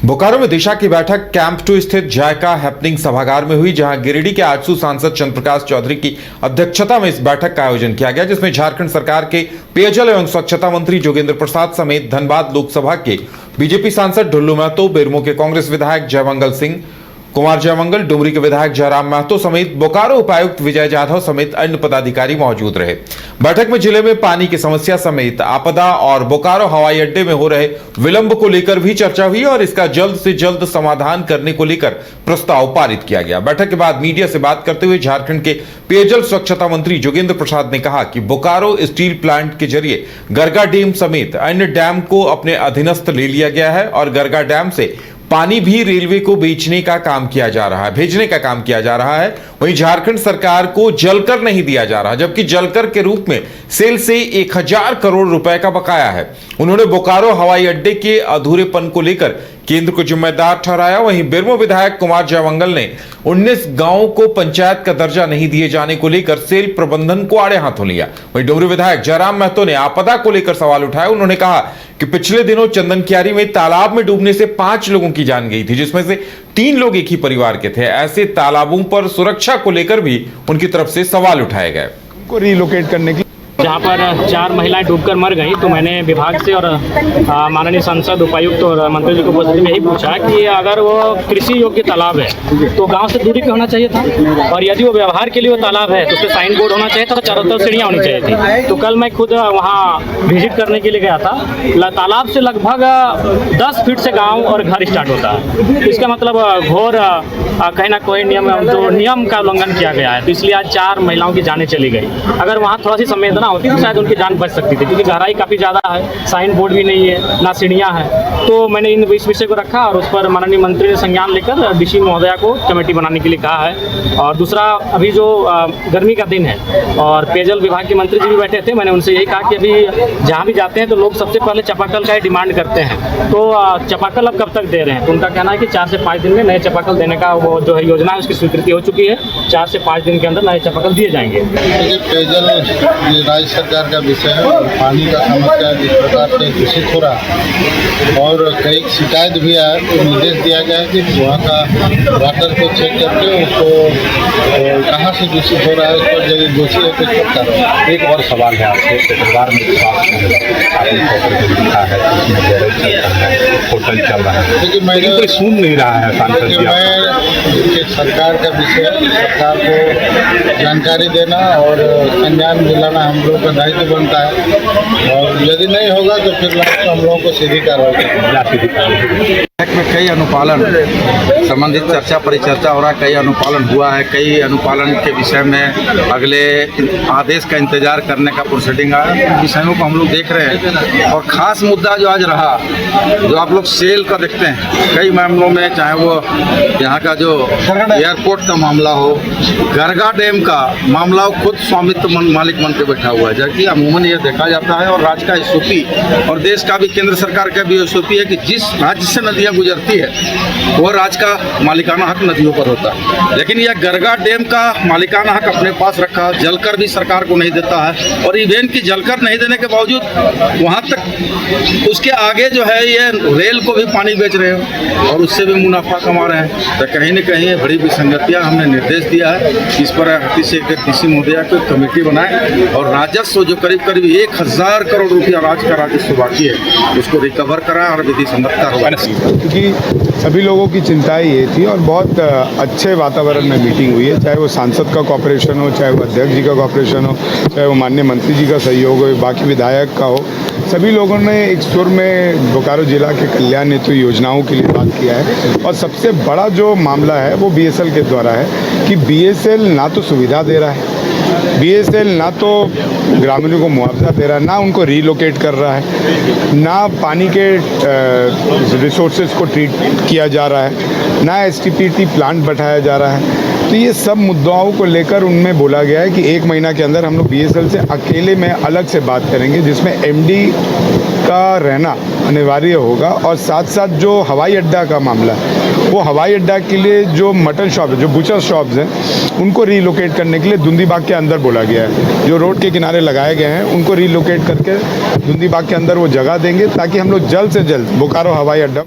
बोकारो में दिशा की बैठक कैंप 2 स्थित जायका हैपनिंग सभागार में हुई, जहां गिरिडीह के आजसू सांसद चंद्र प्रकाश चौधरी की अध्यक्षता में इस बैठक का आयोजन किया गया, जिसमें झारखंड सरकार के पेयजल एवं स्वच्छता मंत्री जोगेंद्र प्रसाद समेत धनबाद लोकसभा के बीजेपी सांसद ढुल्लू महतो, बेरमो के कांग्रेस विधायक जयमंगल सिंह, कुमार जयमंगल, डुमरी के विधायक जयराम महतो समेत बोकारो उपायुक्त विजय जाधव समेत अन्य पदाधिकारी मौजूद रहे। बैठक में जिले में पानी की समस्या समेत आपदा और बोकारो हवाई अड्डे में हो रहे विलंब को लेकर भी चर्चा हुई और इसका जल्द से जल्द समाधान करने को लेकर प्रस्ताव पारित किया गया। बैठक के बाद मीडिया से बात करते हुए झारखंड के पेयजल स्वच्छता मंत्री जोगेंद्र प्रसाद ने कहा कि बोकारो स्टील प्लांट के जरिए गरगा डैम समेत अन्य डैम को अपने अधीनस्थ ले लिया गया है और गरगा डैम से पानी भी रेलवे को भेजने का काम किया जा रहा है। वहीं झारखंड सरकार को जलकर नहीं दिया जा रहा, जबकि जलकर के रूप में सेल से 1000 करोड़ रुपए का बकाया है। उन्होंने बोकारो हवाई अड्डे के अधूरेपन को लेकर केंद्र को जिम्मेदार ठहराया। वहीं बेरमो विधायक कुमार जयमंगल ने 19 गांवों को पंचायत का दर्जा नहीं दिए जाने को लेकर सेल प्रबंधन को आड़े हाथों लिया। वहीं डुमरी विधायक जयराम महतो ने आपदा को लेकर सवाल उठाया। उन्होंने कहा कि पिछले दिनों चंदनकियारी में तालाब में डूबने से 5 लोगों की जान गई थी, जिसमें से 3 लोग एक ही परिवार के थे। ऐसे तालाबों पर सुरक्षा को लेकर भी उनकी तरफ से सवाल उठाए गए। उनको रिलोकेट करने की जहाँ पर 4 महिलाएं डूबकर मर गई, तो मैंने विभाग से और माननीय सांसद, उपायुक्त और मंत्री जी को उपस्थिति में यही पूछा कि अगर वो कृषि योग्य तालाब है तो गांव से दूरी पे होना चाहिए था, और यदि वो व्यवहार के लिए वो तालाब है तो उस पर साइन बोर्ड होना चाहिए था, तो चारों तरफ सीढ़ियाँ होनी चाहिए थी। तो कल मैं खुद वहाँ विजिट करने के लिए गया था। तालाब से लगभग 10 फीट से गाँव और घर स्टार्ट होता है। तो इसका मतलब घोर कहीं ना कोई नियम का उल्लंघन किया गया है। तो इसलिए आज 4 महिलाओं की जानें चली गई। अगर वहाँ थोड़ा सी संवेदना होती तो शायद उनकी जान बच सकती थी, क्योंकि गहराई काफ़ी ज़्यादा है, साइन बोर्ड भी नहीं है, ना सीढ़ियाँ हैं। तो मैंने इस विषय को रखा और उस पर माननीय मंत्री ने संज्ञान लेकर डीसी महोदया को कमेटी बनाने के लिए कहा है। और दूसरा, अभी जो गर्मी का दिन है और पेयजल विभाग के मंत्री जी भी बैठे थे, मैंने उनसे यही कहा कि अभी जहाँ भी जाते हैं तो लोग सबसे पहले चापाकल का ही डिमांड करते हैं। तो चापाकल अब कब तक दे रहे हैं? तो उनका कहना है कि 4 से 5 दिन में नए चापाकल देने का वो जो है योजना है उसकी स्वीकृति हो चुकी है। 4 से 5 दिन के अंदर नए चापाकल दिए जाएंगे। पेयजल राज्य सरकार का विषय है और पानी का समस्या जिस प्रकार से दूषित हो रहा और कई शिकायत भी आया, तो निर्देश दिया गया है कि वहाँ का वाटर को चेक करके उसको कहाँ से दूषित हो रहा है, उस पर यदि दोषी है तो उसको करें। एक और सवाल है आपसे, परिवार में होटल चल रहा है, लेकिन कोई सुन नहीं रहा है सांसद जी। मैं सरकार का विषय है, सरकार को जानकारी देना और संज्ञान दिलाना हम लोगों का दायित्व बनता है, और यदि नहीं होगा तो फिर हम लोगों को सीधी कार्रवाई करना। में कई अनुपालन संबंधित चर्चा परिचर्चा हो रहा है, कई अनुपालन हुआ है, कई अनुपालन के विषय में अगले आदेश का इंतजार करने का प्रोसीडिंग है, विषयों को हम लोग देख रहे हैं। और ख़ास मुद्दा जो आज रहा, जो आप लोग सेल का देखते हैं कई मामलों में, चाहे वो यहाँ का जो एयरपोर्ट का मामला हो, गरगा डैम का मामला हो, खुद स्वामित्व मालिक बन के बैठा हुआ है, जबकि अमूमन ये देखा जाता है और राज्य का एसओपी और देश का भी, केंद्र सरकार का भी एसओपी है कि जिस राज्य से नदियाँ गुजरती है वो राज्य का मालिकाना हक नदियों पर होता है। लेकिन यह गरगा डैम का मालिकाना हक अपने पास रखा, जलकर भी सरकार को नहीं देता है, और इवेंट की जलकर नहीं देने के बावजूद वहाँ तक उसके आगे जो है ये रेल को भी पानी बेच रहे हैं और उससे भी मुनाफा कमा रहे हैं। तो कहीं न कहीं बड़ी विसंगतियाँ, हमने निर्देश दिया है इस पर डीसी महोदया को कमेटी बनाए और राजस्व जो करीब करीब 1000 करोड़ रुपया राज्य का राजस्व बाकी है उसको रिकवर कराएं और विधि संगत कार्रवाई। क्योंकि सभी लोगों की चिंताएं ये थी और बहुत अच्छे वातावरण में मीटिंग हुई है, चाहे वो सांसद का कॉपरेशन हो, चाहे वो अध्यक्ष जी का कॉपरेशन हो, चाहे वो माननीय मंत्री जी का सहयोग हो, बाकी विधायक का हो। सभी लोगों ने एक सुर में बोकारो जिला के कल्याण हेतु योजनाओं के लिए बात किया है। और सबसे बड़ा जो मामला है वो बीएसएल के द्वारा है कि बीएसएल ना तो सुविधा दे रहा है, बीएसएल ना तो ग्रामीणों को मुआवजा दे रहा है, ना उनको रीलोकेट कर रहा है, ना पानी के रिसोर्सेज को ट्रीट किया जा रहा है, ना एसटीपीटी प्लांट बैठाया जा रहा है। तो ये सब मुद्दाओं को लेकर उनमें बोला गया है कि 1 महीना के अंदर हम लोग बीएसएल से अकेले में अलग से बात करेंगे, जिसमें एमडी का रहना अनिवार्य होगा। और साथ साथ जो हवाई अड्डा का मामला है, वो हवाई अड्डा के लिए जो मटन शॉप है, जो बुचर शॉप्स हैं, उनको रीलोकेट करने के लिए दुंदीबाग के अंदर बोला गया है। जो रोड के किनारे लगाए गए हैं उनको रीलोकेट करके दुंदीबाग के अंदर वो जगह देंगे, ताकि हम लोग जल्द से जल्द बोकारो हवाई अड्डा